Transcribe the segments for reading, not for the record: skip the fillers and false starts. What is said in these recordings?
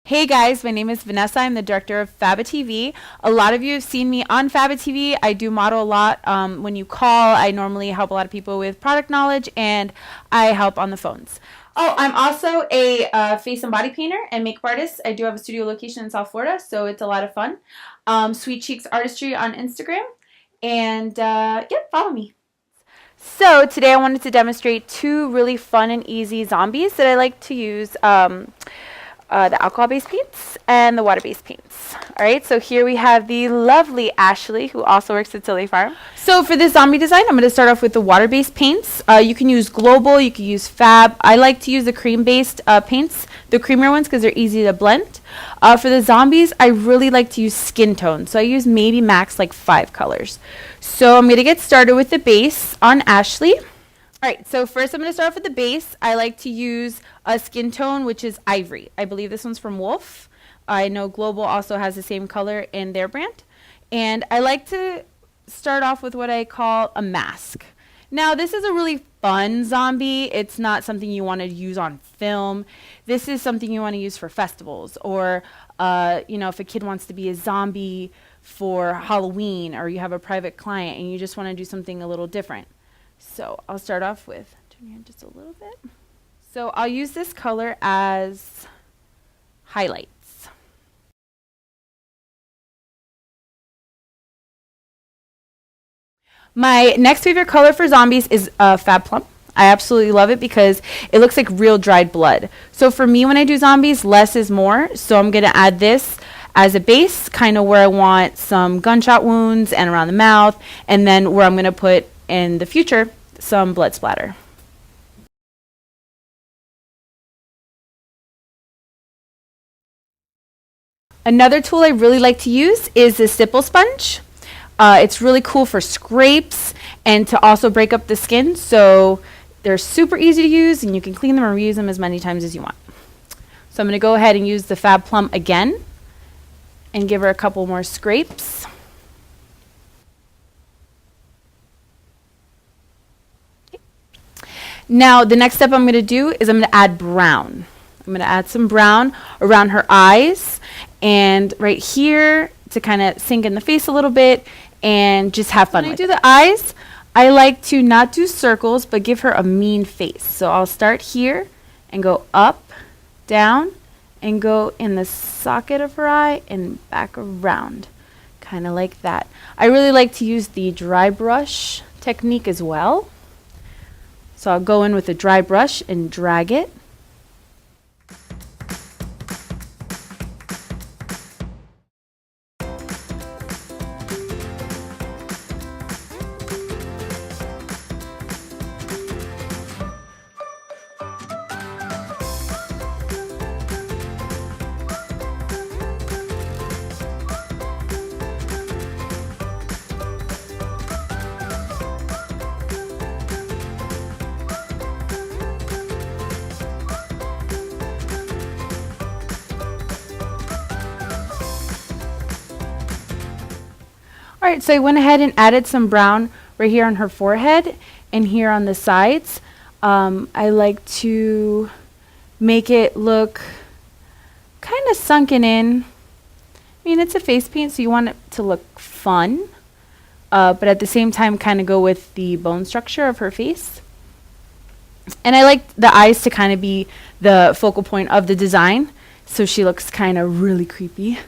Hey guys, my name is Vanessa. I'm the director of FABAtv. A lot of you have seen me on FABAtv. I do model a lot. When you call, I normally help a lot of people with product knowledge, and I help on the phones. Oh, I'm also a face and body painter and makeup artist. I do have a studio location in South Florida, so it's a lot of fun. Sweet Cheeks Artistry on Instagram, and yeah, follow me. So today I wanted to demonstrate two really fun and easy zombies that I like to use. The alcohol-based paints and the water-based paints. Alright, so here we have the lovely Ashley, who also works at Silly Farm. So for this zombie design, I'm going to start off with the water-based paints. You can use Global, you can use Fab. I like to use the cream-based paints, the creamier ones, because they're easy to blend. For the zombies, I really like to use skin tone. So I use maybe max like 5 colors. So I'm going to get started with the base on Ashley. Alright, so first I'm going to start off with the base. I like to use a skin tone, which is Ivory. I believe this one's from Wolf. I know Global also has the same color in their brand. And I like to start off with what I call a mask. Now, this is a really fun zombie. It's not something you want to use on film. This is something you want to use for festivals, or you know, if a kid wants to be a zombie for Halloween, or you have a private client and you just want to do something a little different. So I'll start off with, turn your head just a little bit. So I'll use this color as highlights. My next favorite color for zombies is Fab Plum. I absolutely love it because it looks like real dried blood. So for me, when I do zombies, less is more. So I'm going to add this as a base, kind of where I want some gunshot wounds and around the mouth, and then where I'm going to put in the future some blood splatter. Another tool I really like to use is the stipple sponge. It's really cool for scrapes and to also break up the skin, so they're super easy to use and you can clean them or reuse them as many times as you want. So I'm going to go ahead and use the Fab Plum again and give her a couple more scrapes. Now, the next step I'm going to do is I'm going to add brown. I'm going to add some brown around her eyes and right here to kind of sink in the face a little bit and just have fun. When I do the eyes, I like to not do circles, but give her a mean face. So I'll start here and go up, down, and go in the socket of her eye and back around, kind of like that. I really like to use the dry brush technique as well. So I'll go in with a dry brush and drag it. Alright, so I went ahead and added some brown right here on her forehead and here on the sides. I like to make it look kind of sunken in. I mean, it's a face paint, so you want it to look fun, but at the same time kind of go with the bone structure of her face. And I like the eyes to kind of be the focal point of the design, so she looks kind of really creepy.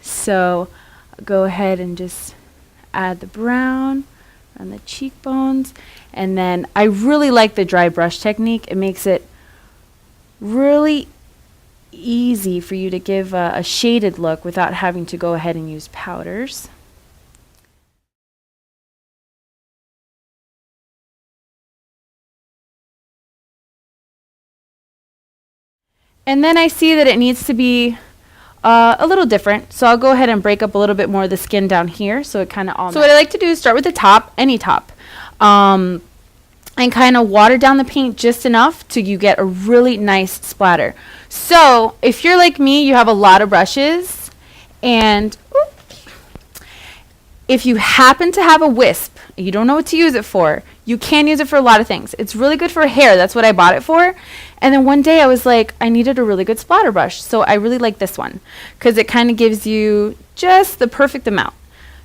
So go ahead and just add the brown on the cheekbones, and then I really like the dry brush technique. It makes it really easy for you to give a shaded look without having to go ahead and use powders. And then I see that it needs to be a little different, so I'll go ahead and break up a little bit more of the skin down here, so it kind of all. So what I like to do is start with the top, any top, and kind of water down the paint just enough till you get a really nice splatter. So if you're like me, you have a lot of brushes, and if you happen to have a wisp, you don't know what to use it for, You can use it for a lot of things. It's really good for hair. That's what I bought it for. And then one day I was like, I needed a really good splatter brush. So I really like this one because it kind of gives you just the perfect amount.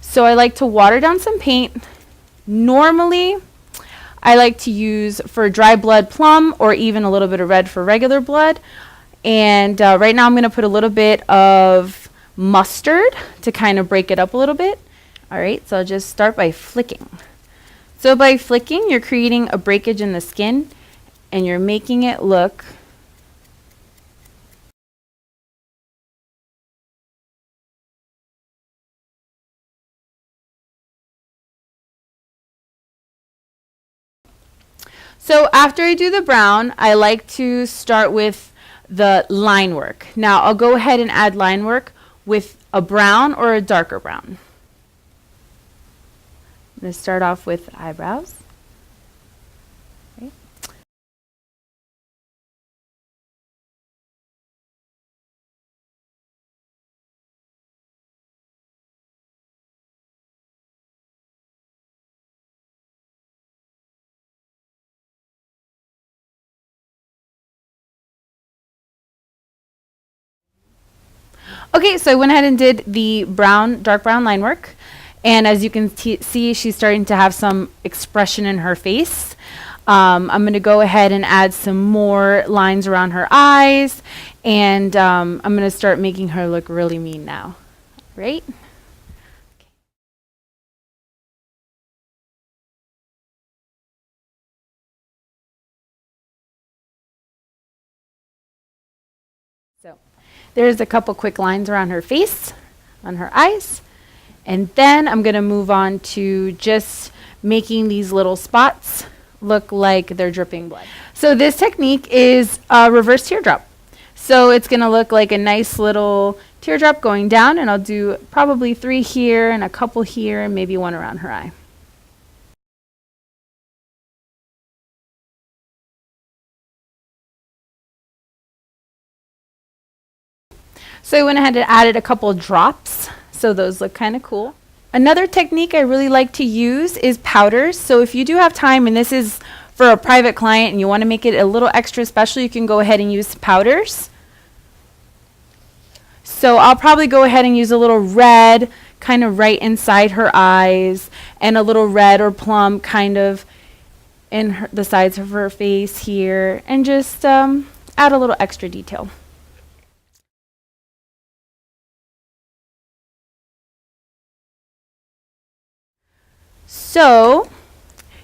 So I like to water down some paint. Normally, I like to use for dry blood plum or even a little bit of red for regular blood. And right now I'm going to put a little bit of mustard to kind of break it up a little bit. All right, so I'll just start by flicking. So by flicking, you're creating a breakage in the skin and you're making it look So after I do the brown, I like to start with the line work. Now I'll go ahead and add line work with a brown or a darker brown. I'm going to start off with eyebrows. Okay. Okay, so I went ahead and did the brown, dark brown line work. And as you can see, she's starting to have some expression in her face. I'm going to go ahead and add some more lines around her eyes. And I'm going to start making her look really mean now. Right? So there's a couple quick lines around her face, on her eyes. And then I'm going to move on to just making these little spots look like they're dripping blood. So this technique is a reverse teardrop. So it's going to look like a nice little teardrop going down, and I'll do probably 3 here and a couple here and maybe 1 around her eye. So I went ahead and added a couple drops, so those look kind of cool. Another technique I really like to use is powders. So if you do have time, and this is for a private client and you want to make it a little extra special, you can go ahead and use powders. So I'll probably go ahead and use a little red kind of right inside her eyes, and a little red or plum kind of in the sides of her face here, and just add a little extra detail. So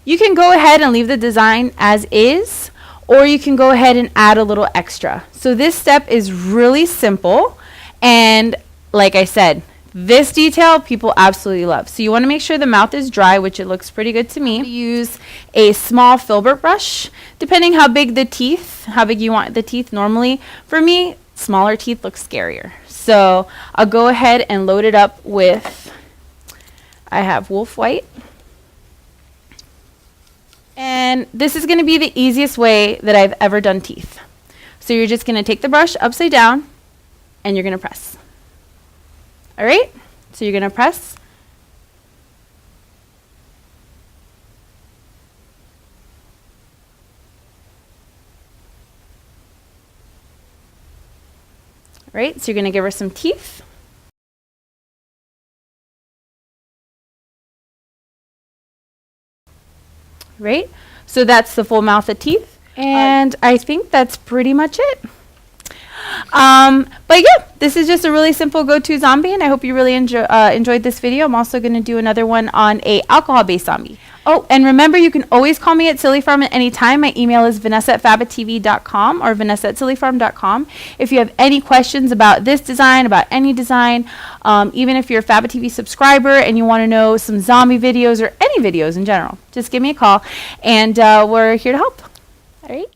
you can go ahead and leave the design as is, or you can go ahead and add a little extra. So this step is really simple, and like I said, this detail people absolutely love. So you want to make sure the mouth is dry, which it looks pretty good to me. Use a small filbert brush, depending how big the teeth, how big you want the teeth. Normally, for me, smaller teeth look scarier. So I'll go ahead and load it up with, I have wolf white. And this is going to be the easiest way that I've ever done teeth. So you're just going to take the brush upside down and you're going to press. All right? So you're going to press. All right? So you're going to give her some teeth. Right? So that's the full mouth of teeth. And I think that's pretty much it. But yeah, this is just a really simple go-to zombie, and I hope you really enjoyed this video. I'm also going to do another one on a alcohol-based zombie. Oh, and remember, you can always call me at Silly Farm at any time. My email is vanessa@fabatv.com or vanessa@sillyfarm.com. If you have any questions about this design, about any design, even if you're a FABAtv subscriber and you want to know some zombie videos or any videos in general, just give me a call, and we're here to help. All right.